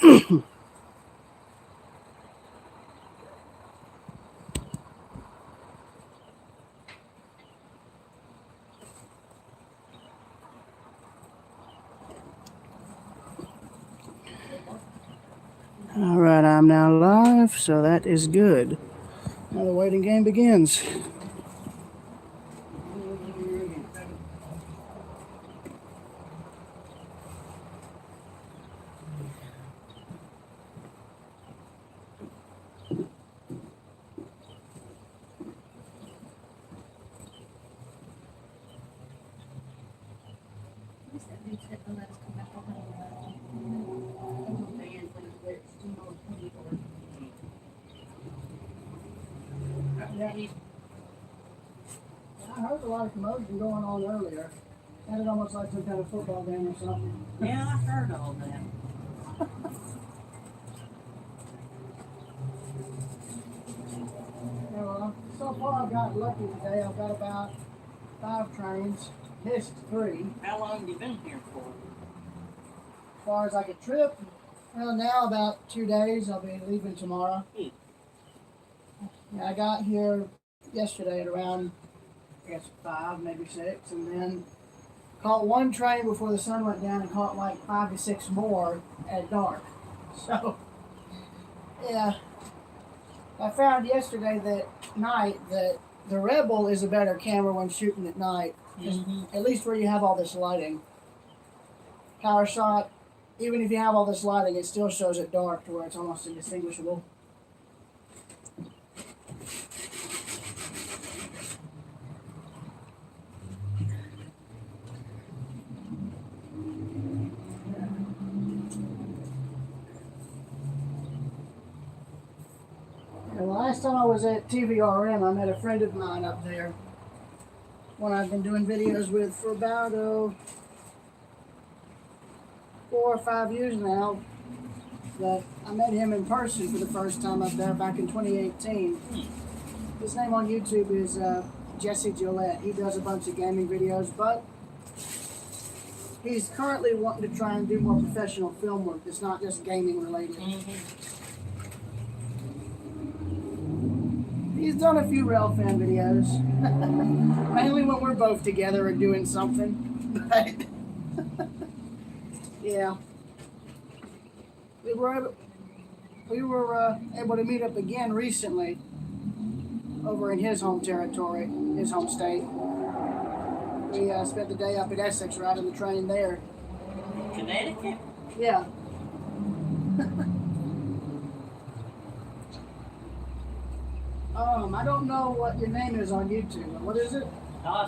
All right, I'm now live, so that is good. Now the waiting game begins. I heard a lot of commotion going on earlier. Sounded almost like some kind of football game or something. Yeah, I heard all that. Yeah, well, so far I've got lucky today. I've got about 5 trains, missed 3. How long have you been here for? As far as I could trip, well, now about 2 days. I'll be leaving tomorrow. Yeah, I got here yesterday at around, I guess, 5, maybe 6, and then caught 1 train before the sun went down and caught like 5 to 6 more at dark. So, yeah. I found yesterday that night that the Rebel is a better camera when shooting at night, at least where you have all this lighting. Power shot, even if you have all this lighting, it still shows at dark to where it's almost indistinguishable. And the last time I was at TVRM, I met a friend of mine up there. One I've been doing videos with for about 4 or 5 years now. But I met him in person for the first time up there back in 2018. His name on YouTube is Jesse Gillette. He does a bunch of gaming videos, but he's currently wanting to try and do more professional film work that's not just gaming related. He's done a few Railfan videos, mainly when we're both together and doing something. But yeah, we were able to meet up again recently over in his home territory, his home state. We spent the day up at Essex, riding the train there. Connecticut? Yeah. I don't know what your name is on YouTube. What is it?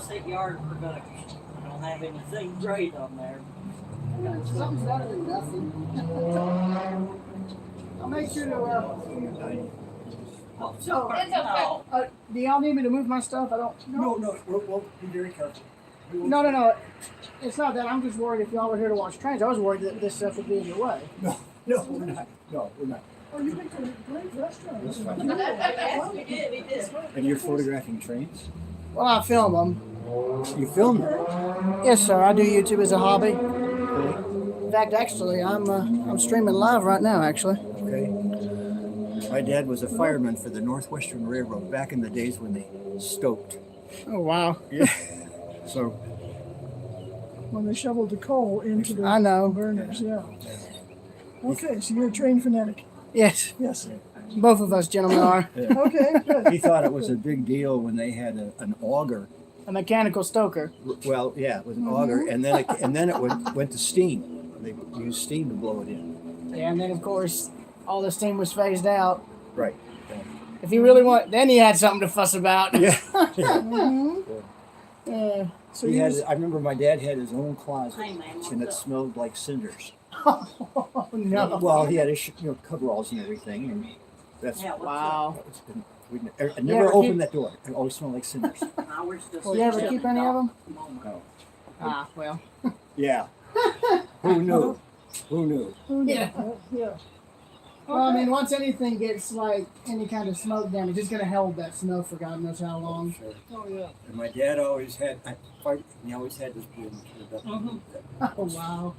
City Yard Productions. I don't have anything great on there. Something's better than nothing. I'll make sure to. So, It's okay. do y'all need me to move my stuff? I don't. No, we'll be very careful. No. It's not that. I'm just worried if y'all were here to watch trains. I was worried that this stuff would be in your way. No, we're not. No, we're not. Oh, you picked a great restaurant. That's fine. Yes, we did. And you're photographing trains? Well, I film them. You film them? Yes, sir. I do YouTube as a hobby. Okay. In fact, actually, I'm streaming live right now. Actually. Okay. My dad was a fireman for the Northwestern Railroad back in the days when they stoked. Oh wow. Yeah. So. When they shoveled the coal into the I know. burners, yeah. Okay, so you're a train fanatic. Yes. Yes. Both of us gentlemen are. Yeah. Okay, good. He thought it was a big deal when they had an auger. A mechanical stoker. Well, yeah, it was an auger, and then it went to steam. They used steam to blow it in. Yeah, and then of course all the steam was phased out. Right. If he really then he had something to fuss about. Yeah. Yeah. So He you had. was, I remember my dad had his own closet, Hey, man, and it what's up? smelled like cinders. Oh no. Well, he had his coveralls and everything, and that's. Yeah, what's Wow. It's been, I ever never keep- opened that door. It always smelled like cinders. up? Now we're still Well, you ever sitting keep any of them? No. Ah, well. Yeah. Who knew? Who knew? Yeah. yeah. Well, I mean, once anything gets like any kind of smoke damage, it's gonna hold that snow for God knows how long. Sure. Oh, yeah. And my dad always had. He always had this broom. Oh wow.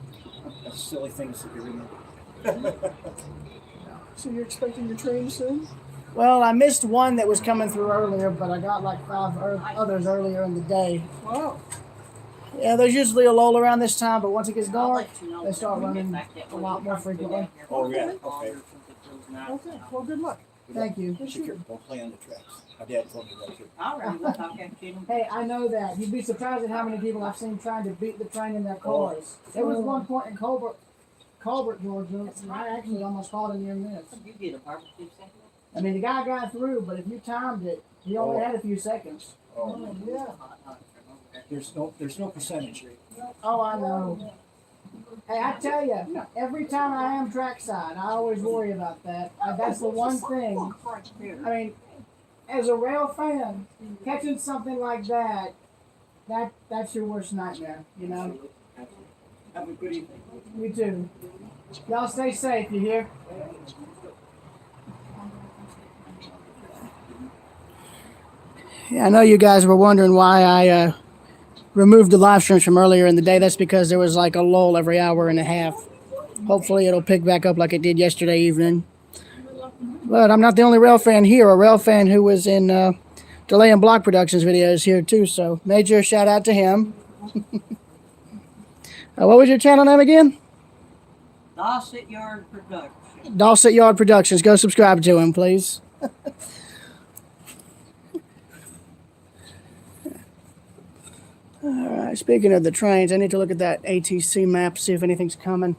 That's silly things to remember. So you're expecting your train soon? Well, I missed one that was coming through earlier, but I got like five others earlier in the day. Wow. Yeah, there's usually a lull around this time, but once it gets I'll dark, let you know they start when we get running back that a way. lot more We'll probably be frequently. down here Oh, yeah, longer okay. since it goes night. Okay. Well, good luck. Thank you. Be careful, don't play on the tracks. My dad told me that too. All right, we'll talk after you. Hey, I know that. You'd be surprised at how many people I've seen trying to beat the train in their cars. There was one point in Colbert, Georgia, and I actually almost caught a near miss. You get a barbecue sandwich? I mean, the guy got through, but if you timed it, he only had a few seconds. Oh, Yeah. Hot dog from over there. there's no percentage. Oh, I know. Hey, I tell you, every time I am trackside, I always worry about that. That's the one thing. I mean, as a rail fan, catching something like that's your worst nightmare, you know? Have a good evening. You too. Y'all stay safe, you hear? Yeah, I know you guys were wondering why I removed the live streams from earlier in the day. That's because there was like a lull every hour and a half. Hopefully it'll pick back up like it did yesterday evening. But I'm not the only rail fan here. A rail fan who was in Delay and Block Productions videos here too. So major shout out to him. What was your channel name again? Dawson Yard Production. Dawson Yard Productions. Go subscribe to him, please. All right. Speaking of the trains, I need to look at that ATC map, see if anything's coming.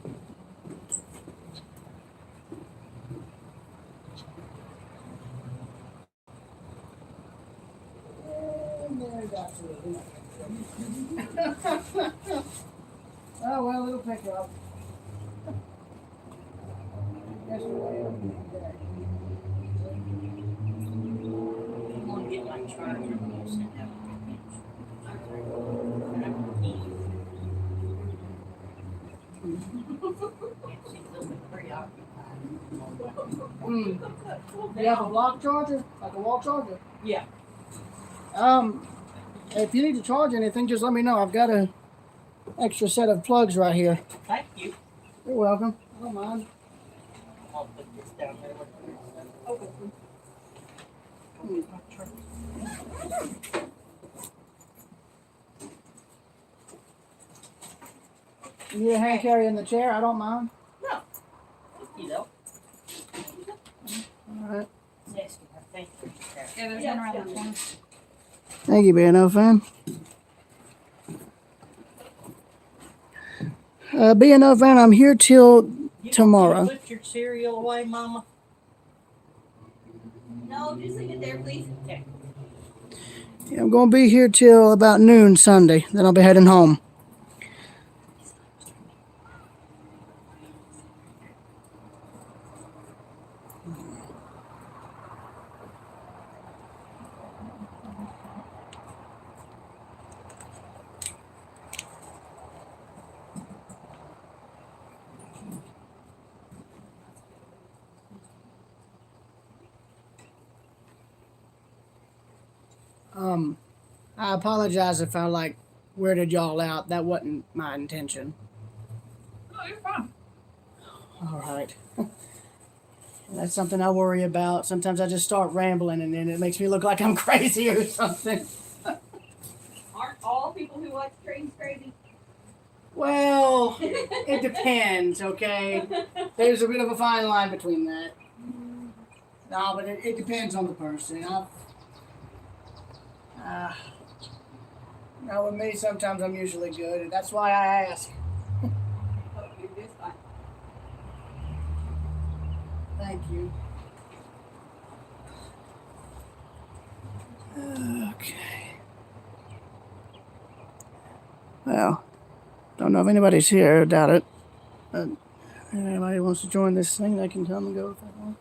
Oh, well, it'll pick up. Yesterday, I'm gonna get my charger. We'll send out You have a block charger? Like a wall charger? Yeah. If you need to charge anything, just let me know. I've got a extra set of plugs right here. Thank you. You're welcome. I don't mind. I'll put this down there with you. You need a hand carry in the chair? I don't mind. No. You know. All right. Yes, thank you. Yeah, there's one around the corner. Thank you, B&O fan. B&O fan, I'm here till You tomorrow. Put your cereal away, Mama. No, just leave it there, please. Okay. Yeah, I'm going to be here till about noon Sunday. Then I'll be heading home. I apologize if I weirded y'all out. That wasn't my intention. No, you're fine. All right. That's something I worry about. Sometimes I just start rambling and then it makes me look like I'm crazy or something. Aren't all people who watch trains crazy? Well, it depends, okay? There's a bit of a fine line between that. No, but it depends on the person. Now, with me, sometimes I'm usually good, and that's why I ask. Oh, you're just fine. Thank you. Okay. Well, don't know if anybody's here. Doubt it. If anybody wants to join this thing, they can come and go if they want.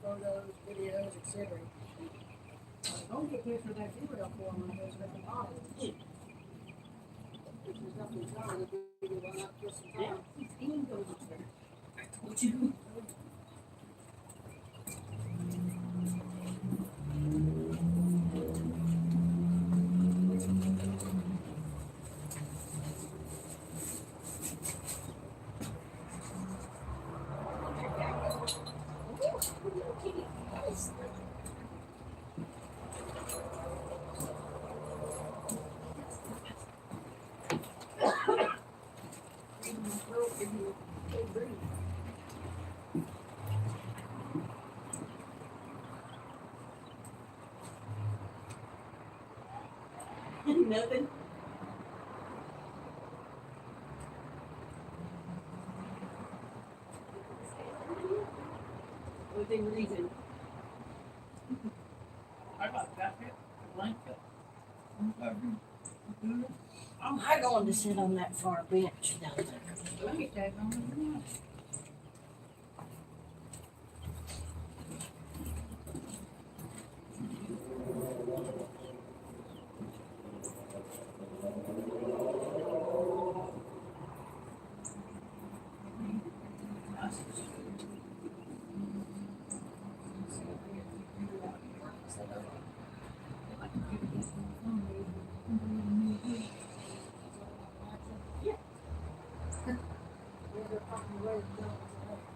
Photos, videos, etc. Don't get picture of that email form on those different models. There's nothing wrong with it, why not just some time? Nothing. Within reason. How about that bit? Blanket? I'm going to sit on that far bench down there. Look at that,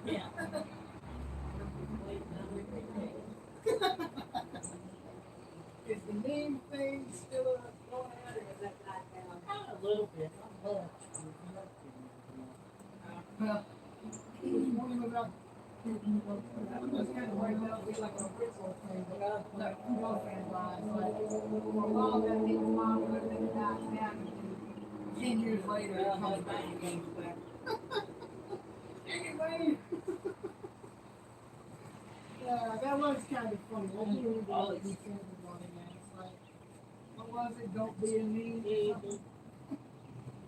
Yeah. Is the name thing still going out or is that died down? A little bit. Well, he was warning about, that's kind of worried about being like a ritual thing, but like girlfriend wise, like for a while that he was popular, then it died down, and 10 years later it comes back again. Anyway. Yeah, that was kind of funny. I do remember all these things about it, man. It's like, what was it? Don't be a me.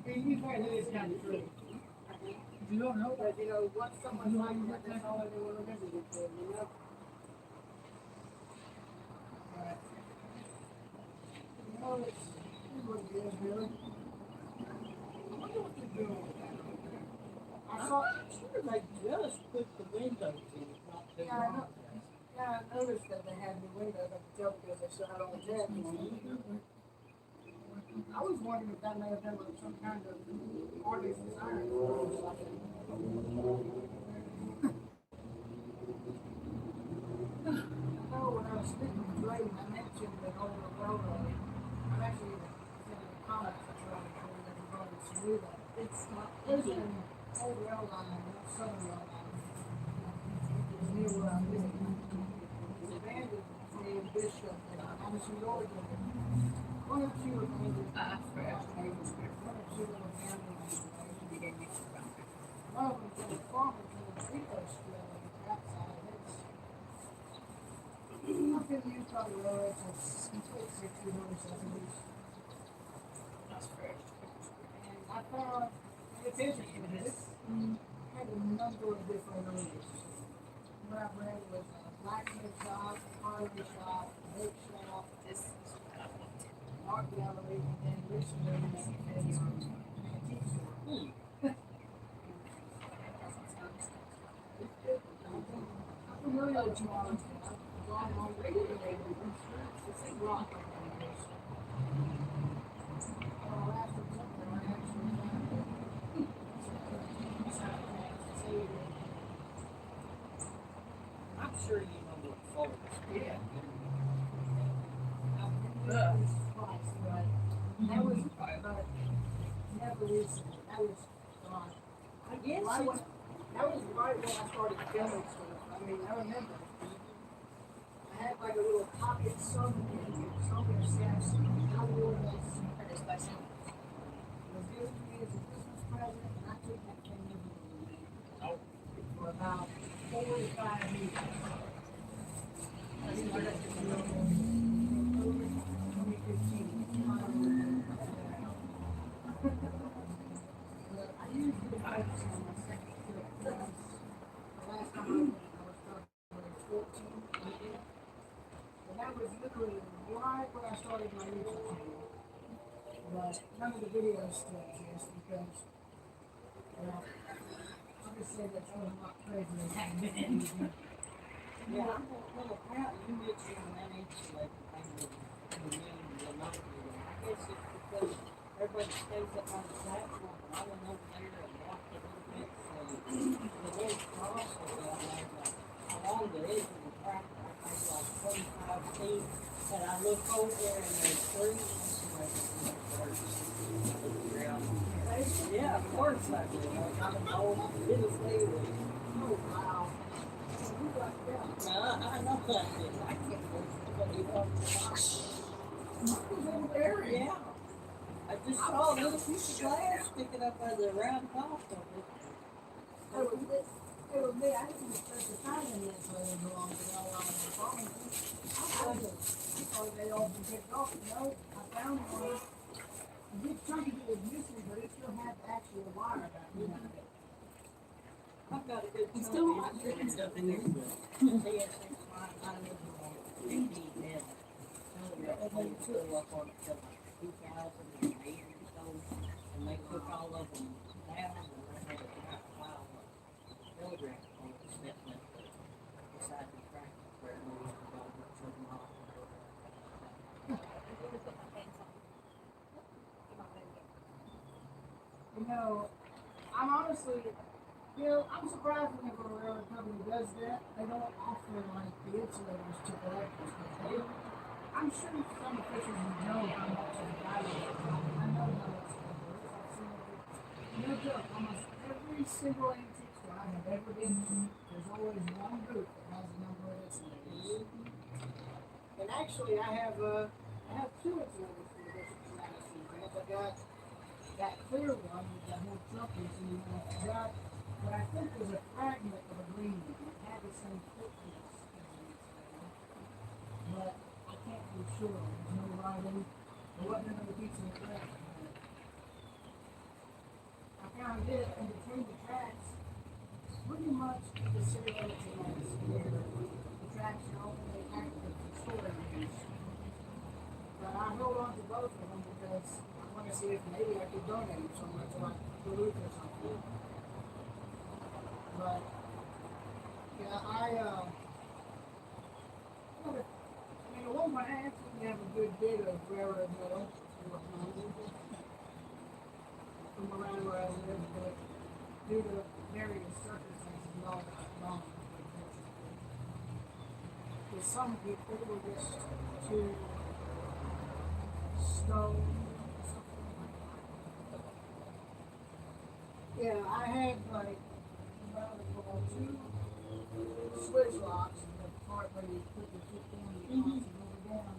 And you find that it's kind of true. You don't know, but you know, what someone's like, that's all they will remember you for, you know? Alright. You know, it's what it is, really. I wonder what they're doing with that over there. I saw, Sure, they just put the windows in. Not too yeah, I know. long. Yeah, I noticed that they had new windows. I could tell because they still had all the tabs on them. I was wondering if that may have been like some kind of artist design or something. I know when I was speaking to Drayden, I mentioned the whole railroad. I'm actually sending a comment to try to show everybody to do that. It's not, there's an old rail line, southern rail line. It's near where I live. It's abandoned from Bishop and Madison, Oregon. One or two abandoned. One or two abandoned. One of them from the farmer to the Rico School on the backside. I've been used by the railroad since the 1670s. That's fair. And I found, it's interesting, this had a number of different owners. What I've read was a blacksmith shop, pottery shop, bake shop, art gallery, and then recently an antique store. It's let you on. I've gone on radio. It's a rock. I'm sure you know what folks. Yeah. That was twice, but that was, but never recently. That was gone. I guess Right when, it's, that was right when I started filming stuff. I mean, I remember. I had like a little pocket somewhere says I wore this for this person. It was given to me as a Christmas present, and I took that thing with me for about 4 to 5 years. That's what it's in 2015. But I usually focus on my second trip. The last time I went, I was probably 14. And that was literally right when I started my YouTube channel. But none of the videos still exist because, well, I'll just say that's one of my craziest activities. yeah, I'm a little proud you mentioned that insulated thing with the remote viewing. I guess it's because everybody stays up on the platform, and I went over there and walked a little bit, so the little cross was down there, like, along the edge of the track, I think like 25 feet, and I look over there and there's 3 insulated birds on the ground. Yeah, of course I do. I'm an old little favorite. Oh, wow. I know that did. I can't believe you Yeah. I just saw a little piece of glass sticking up out of the round top of it. It was me. I didn't expect the time in this way as long as I was on the phone. I thought they all been picked off. No, I found one. A big chunk of it was missing, but it still had the actual wire back in it. I've got a good It's still hot. stuff in there. CSX line, I live on 50 and still up on it till like 2008 or so, and they took all of them down and they had a pile of telegraph poles sitting up beside the track where it was something off. You know, I'm honestly, I'm surprised whenever a railroad company does that. They don't offer like the insulators to collectors. I'm sure some officials know how much of value it is. I know how much it is. I've seen it. No joke, almost every single antique store I have ever been to, there's always one booth that has a number of insulators. And actually, I have 2 insulators for the Bishop's Madison branch. I got that clear one with that whole truck piece, and then I got what I think was a fragment of a green one. It had the same thickness as the insulator, but I can't be sure. There's no writing. There wasn't another piece of the track. I found it in between the tracks. Pretty much the similarity is where the tracks are only active for storage use. But I hold on to both of them because I want to see if maybe I could donate them somewhere to like Duluth or something. But yeah, I mean, at one point I actually have a good bit of railroad mail from around where I live, but due to various circumstances, it all got gone. Because some people were just too stoned or something like that. Yeah, I had like about 2 switch locks, the part where you put your foot down and you toss it over down.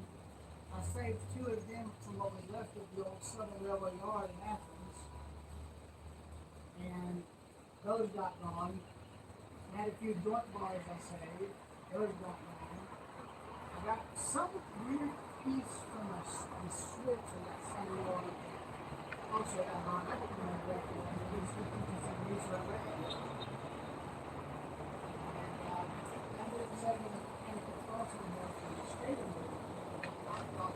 I saved 2 of them from what was left of the old Southern Railway Yard in Athens. And those got gone. I had a few joint bars I saved. Those got gone. I got some weird piece from the switch of that same yard. Also got gone. I didn't know what it was. It was 50% use of it. I didn't have any chemical crossing more from the state of it. I thought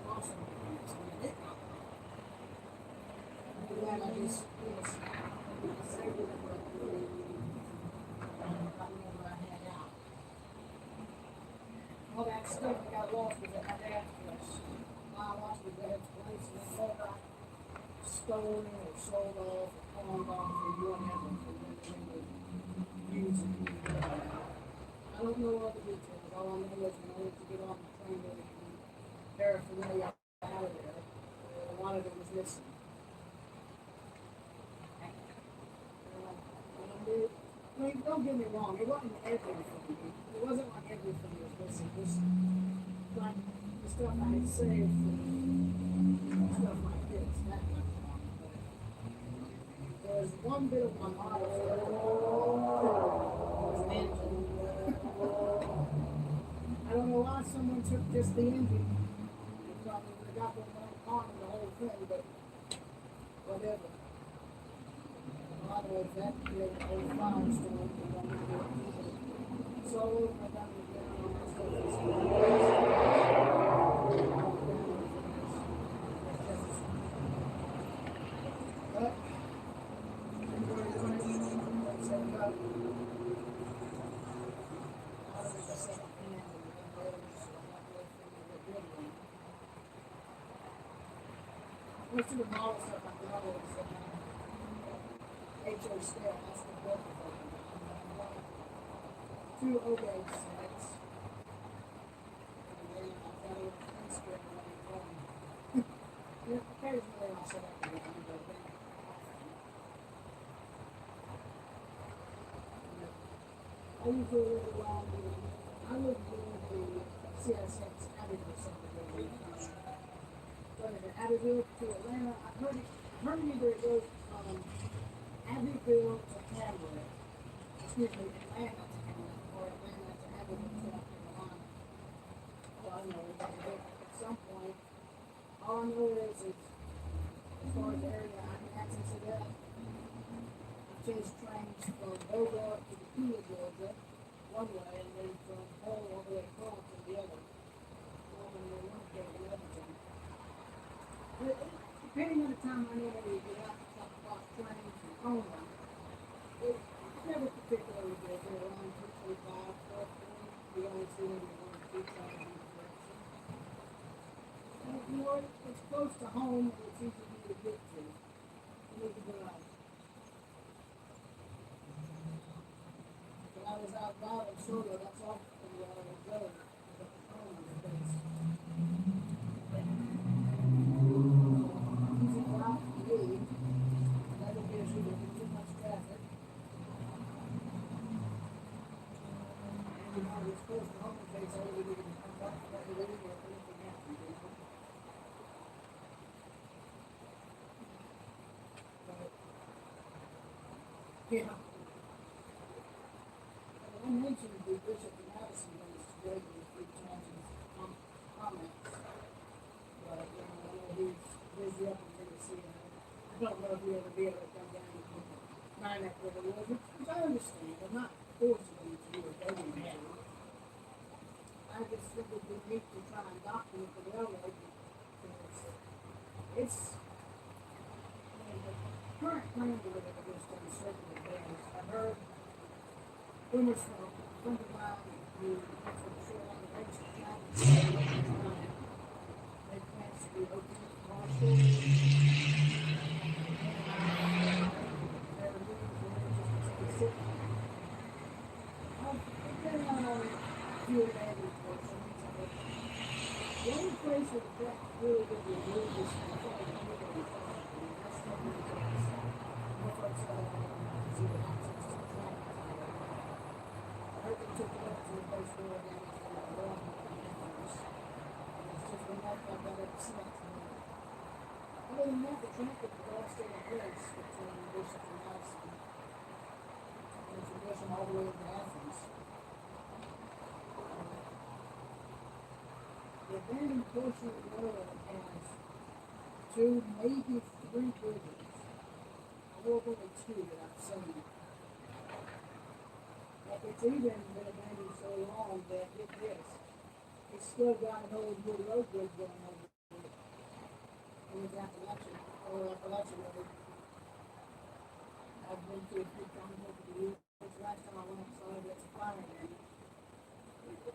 crossing was going to hit me. After that, I just saved it for a and got whatever I had out. that stuff that got lost was at my dad's place. My lost was at his place, and it all got stolen or sold off or pawned off or whatever for when they would use it. I don't know all the details. All I know is when I went to get on the train with it and paraphernalia out of there, a lot of it was missing. I mean, don't get me wrong, it wasn't everything. It wasn't like everything was missing. It was like the stuff I had saved for stuff like this. That kind of stuff. But there was one bit of my model that was an engine. I don't know why someone took just the engine. They probably would have got one on the whole thing, but whatever. By the way, that big old firestorm, it's all over my down the ground. My stuff is but we're doing it. Let's set it up. I was just saying, and most of the model stuff I got is HO scale, that's the book. Two OGA sets. And then I've got a print screen on the phone. Occasionally I'll set up again, but then I usually live around I live near the CSX Abbeville subdivision. What is it, Abbeville to Atlanta? I've heard either it goes from Abbeville to Hamlet, excuse me, Atlanta to Hamlet, or Atlanta to Abbeville, South Carolina. All I know is that at some point, all I know is as far as the area I can access it at, I've chased trains from Bogart to Decatur, Georgia, one way, and then from Hull all the way across to the other. One way, one way, the other time. Depending on the time I normally get out to talk about trains and phone them, it's never particularly good. They're around 225, 440. You only see maybe one or two trains in each direction. And you know, it's close to home and it's easy for you to get to. You need to go out. When I was out driving solo, that's often where I would go. But the phone was based. Easy route for me. Never gives you too much traffic. And you know, it's close to home in case I really need to come back from the living or if anything happens, you know. But, yeah. I mentioned the Bishop and Madison race today with a few times in comments. But, you know, I know he's busy up in Tennessee. I don't know if he'll ever be able to come down and mine that river was, which I understand. I'm not forcing him to do it. They didn't have it. I just think it would be neat to try and document the railroad because it's, I mean, the current plan of it is just uncertain days. I heard rumors from a friend of mine who works for the shoreline of Exeter County. They plan to be opening Marshall. The only place where the track really would be good is from the that's not really place. More folks have zero access to the track. I heard they took it up to a place where they actually have a lot of campers. And it's just been like that ever since. Other than that, the traffic is all still in place between Bishop and Madison. And from Bishop all the way into Athens. The abandoned portion of the railroad has two, maybe three bridges. I know of only two that I've seen. But it's even been abandoned so long that it's still got an old wood road bridge going over it. And it's Appalachian Road. I've been to a few times over the years. Last time I went, I saw it, it's a fire engine.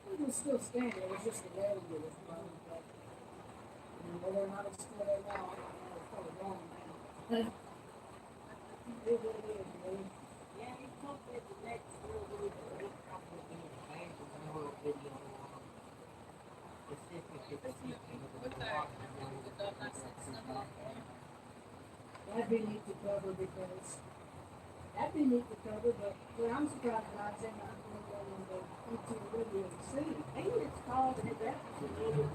It was still standing, it was just the railing that was blown, but, whether or not it's still there now, I don't know, it's probably gone now. It is what it is, man. Yeah, he told me the next real good, it probably be a bad little video on specific if it's That'd be neat to cover because, that'd be neat to cover, but, well, I'm surprised that I said I'm going to go on the YouTube video and see it. Maybe it's called an episode.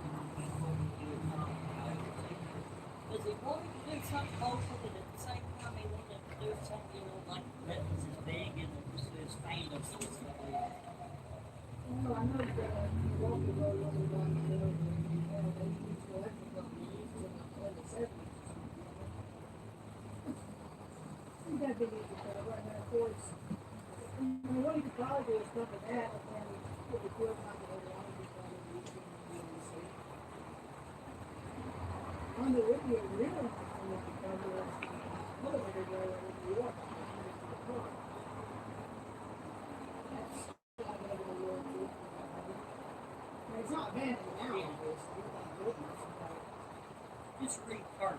Because he wanted to do something also, but at the same time he wanted to do something, like buttons is big and it's this famous and stuff. Well, I know that the Walker Road was about, they used to electric company used to in the 70s. I think that'd be neat to cover, and then of course, what you could probably do is cover that, and then put the equipment on the other one, and probably YouTube and see. One that would be a real nice one to cover is the elevator rail in New York, to the park. That's not gonna go well too. It's not abandoned now, obviously, thank goodness, but. Just retard.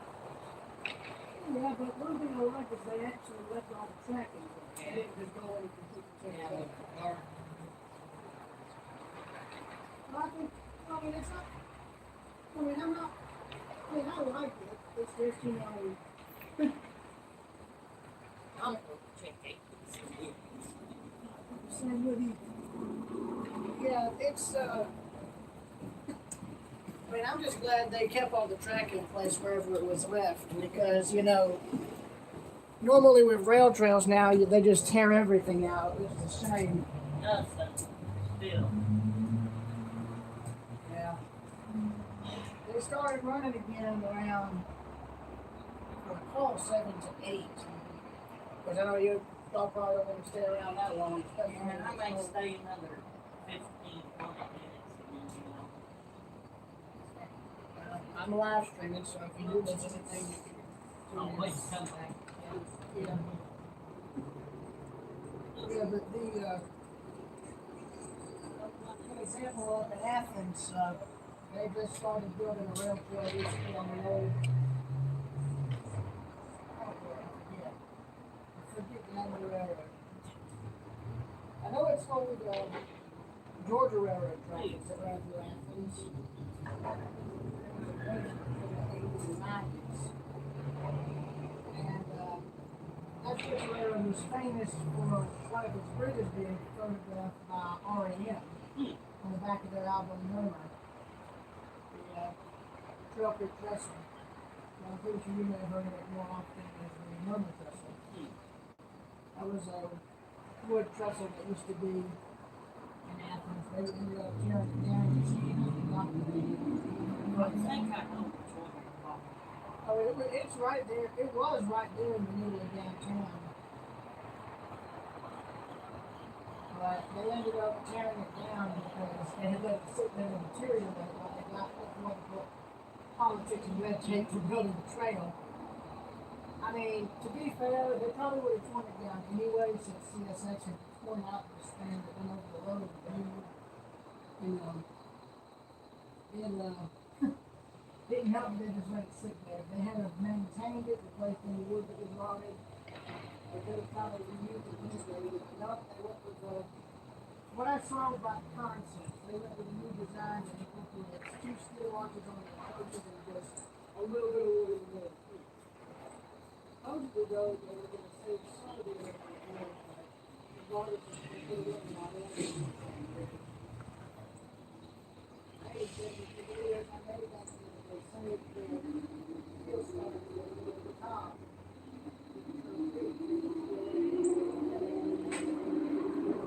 Yeah, but one thing I like is they actually left all the tracking. They didn't just go in and completely Yeah, take it with the out. car. I think, I mean, it's not, I like it. It's just, I'm gonna check it. same with you. Yeah, it's, I'm just glad they kept all the tracking in place wherever it was left because, normally with rail trails now, they just tear everything out. It's a shame. Nothing. Still. Yeah. They started running again around, call 7 to 8. Because I know you all probably don't want to stay around that long. And I may stay another 15, 20 minutes. I'm live streaming, so if you do miss anything, you can. I'll wait to come back. Yeah. Yeah, but an example of Athens, they just started building a rail trail recently on the old. I forget the name of the railroad. I know it's old Georgia Railroad tracks that ran through Athens. In the 80s and 90s. And that Georgia Railroad was famous for one of its bridges being photographed by R.A.M. on the back of their album Murmur. The Trail Creek Trestle. I'm pretty sure you may have heard of it more often as the Murmur Trestle. That was a wood trestle that used to be in Athens. They ended up tearing it down and seeing it not I think I know which one you're talking about. Oh, it's right there. It was right there in the middle of downtown. But they ended up tearing it down because they had let it sit there and deteriorate while they got what politics and red tape for building the trail. I mean, to be fair, they probably would have torn it down anyway since CSX had torn out the span that went over the road. Didn't help me, they just let it sit there. If they had have maintained it, replaced any wood that was rotted, they could have probably reused it anyway. But nope, they went with what I saw about the concept. They went with a new design and incorporated 2 steel arches on the approaches and just a little bit of wood in the middle. Supposedly though, they were going to save some of the wood, but regardless of what they were doing, I don't know. I hate that the videos I made back then, they saved the steel stuff at the top.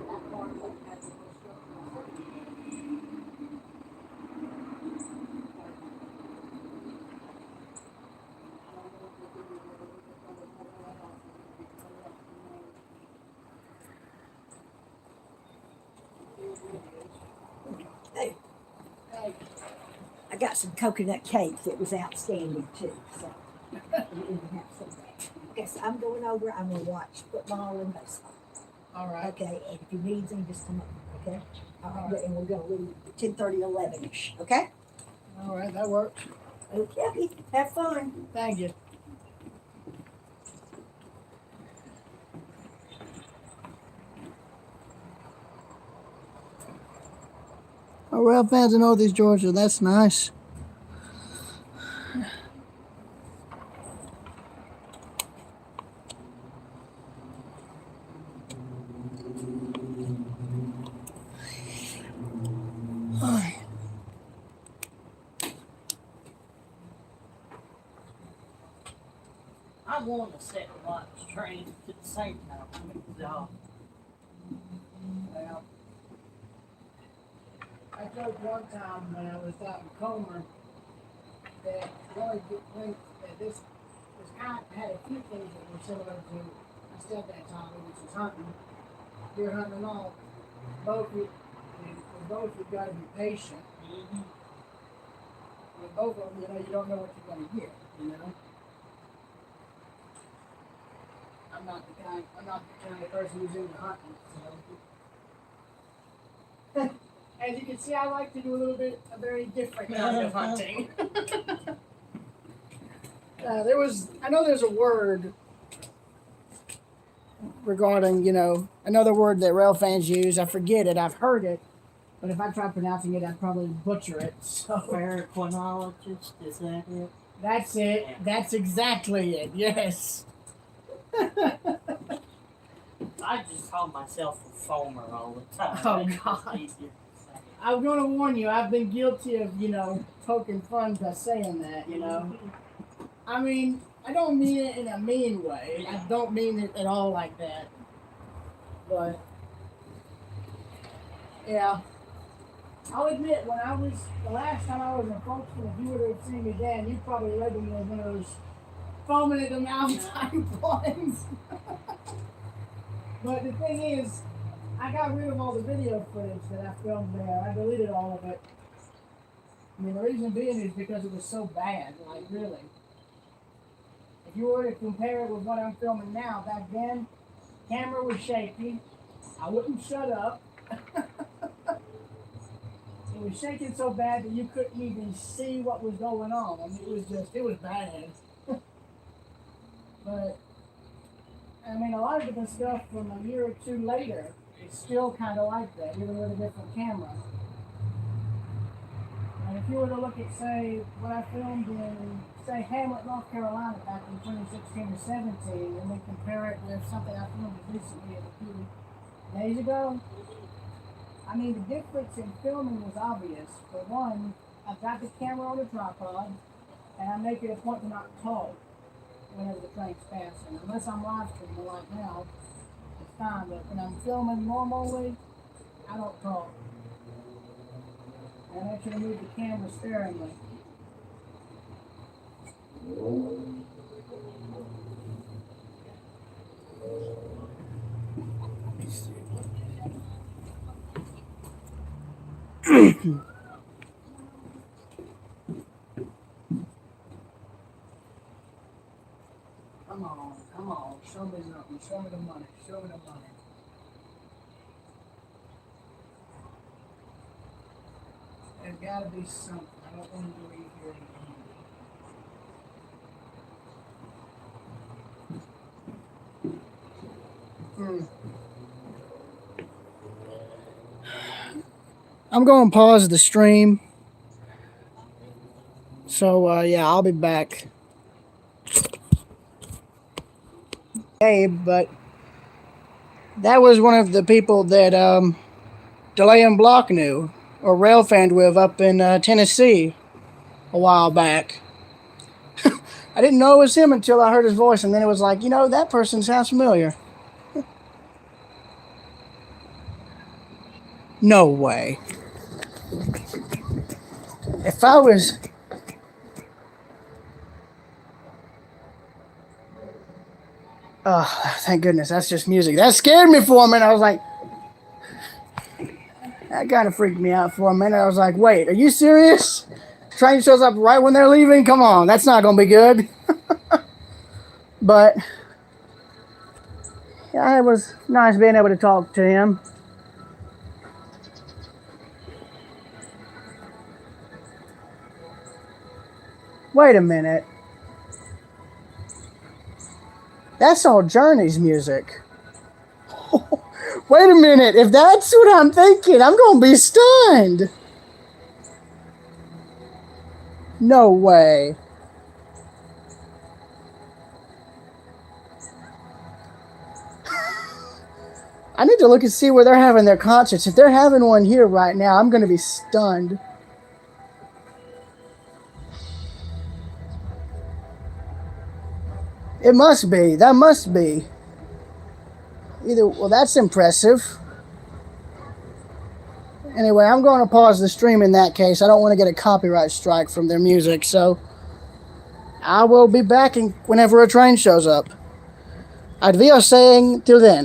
That part of it had to go structural. Hey, Hey, I got some coconut cake that was outstanding too. So you can have some of that. Guess I'm going over. I'm gonna watch football and baseball. all right. Okay, and if you need anything, just come up. Okay? All right, and we're gonna leave 10:30, 11-ish, okay? All right, that works. Okay, have fun. Thank you. Oh, rail fans in Northeast Georgia, that's nice. I want to sit and watch trains at the same time. So, Well, I told one time when I was out in Comer that the only good thing that this kind of had a few things that were similar to my stepdad taught me, which was hunting, deer hunting and all. Both you've got to be patient. With both of them, you don't know what you're going to get, I'm not the kind of person who's into hunting. So. As you can see, I like to do a very different kind of hunting. I know there's a word regarding, another word that rail fans use. I forget it. I've heard it. But if I try pronouncing it, I'd probably butcher it. So paraquinologist, is that it? that's it. Yeah. That's exactly it. Yes. I just call myself a foamer all the time. Oh, It's just God. easier to say. I'm going to warn you. I've been guilty of, poking fun by saying that, I mean, I don't mean it in a mean way. I don't mean it at all like that. But, yeah. I'll admit, the last time I was in Folkestone, if you would have seen me then, you probably labeled me as one of those foaming at the mouth type ones. But the thing is, I got rid of all the video footage that I filmed there. I deleted all of it. I mean, the reason being is because it was so bad, like really. If you were to compare it with what I'm filming now, back then, camera was shaky. I wouldn't shut up. It was shaking so bad that you couldn't even see what was going on. I mean, it was bad. But, I mean, a lot of the stuff from a year or two later is still kind of like that, even with a different camera. And if you were to look at, say, what I filmed in, say, Hamlet, North Carolina back in 2016 or 17, and then compare it with something I filmed recently a few days ago, I mean, the difference in filming was obvious. For one, I've got the camera on a tripod, and I make it a point to not talk whenever the train's passing. Unless I'm live streaming like now, it's fine. But when I'm filming normally, I don't talk. And I make sure to move the camera sparingly. Come on, show me something, show me the money, show me the money. There's gotta be something. I don't want to do it here anymore. I'm going to pause the stream. So, yeah, I'll be back. Okay, but that was one of the people that Delay and Block knew, or rail fanned with up in Tennessee a while back. I didn't know it was him until I heard his voice, and then it was like, that person sounds familiar. No way. If I was... Oh, thank goodness, that's just music. That scared me for a minute. I was like... That kind of freaked me out for a minute. I was like, wait, are you serious? Train shows up right when they're leaving? Come on, that's not going to be good. But... yeah, it was nice being able to talk to him. Wait a minute. That's all Journey's music. Wait a minute. If that's what I'm thinking, I'm going to be stunned. No way. I need to look and see where they're having their concerts. If they're having one here right now, I'm going to be stunned. It must be. That must be. Well, that's impressive. Anyway, I'm going to pause the stream in that case. I don't want to get a copyright strike from their music, so I will be back whenever a train shows up. Adios saying till then.